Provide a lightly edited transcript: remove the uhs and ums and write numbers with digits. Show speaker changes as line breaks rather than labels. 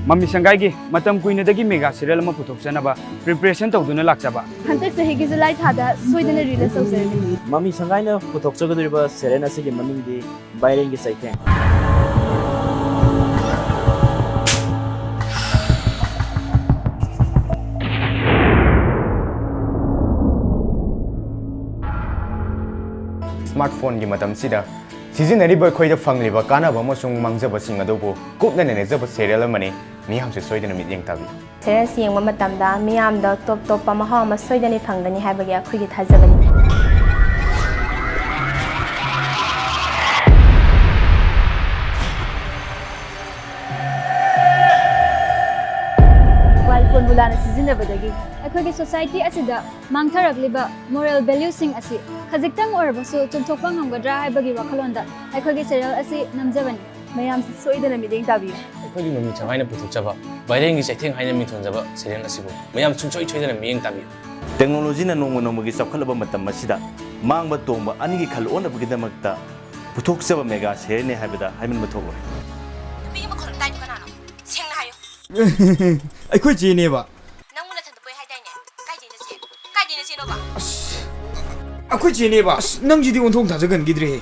Mami Sangai gi matam kuina dagi mega serial ama puthoksanaba preparation tawduna lakchaba.
Hantak sahi gi July thada soidana release tawjani.
Mami Sangai na puthokchagadriba serial asigi maming di Cheitheng gi Cheitheng.
Smartphone gi matam sida sizinariba khoida fangliba kanaba amosung mangjaba singadobu kupna nenejaba serial amani miyamse soidana mityeng tabi
serial siyengba matamda miyamda top mahau ama soidani phangdani haibagi akhuigi thajabani
While phone bulana sizinabadagi akhoi society asida mangtharagliba moral values sing asi khajiktam orbasu chumthokpa ngamgadra haibagi wakhalonda akhoi serial asi namjabani mayam soidana mideng tabi
akhoi Mami Sangai na puthokchaba Cheitheng gi Cheitheng haina mithonjaba serial asibu mayam chungchoi choidana miyeng tabi
Technology na nongmogi sapkhalaba matam asida mangba tongba anigi khal onabagi damakta puthokchaba mega serial ne haibada haimin mathogoi
Bi ma khon tai kanano sengna hayo
Akhoi chene ba
Nangmuna thanda poi haidai ne kai dina se no ba
Akhoi chene ba nang jidi onthong thajagan gidre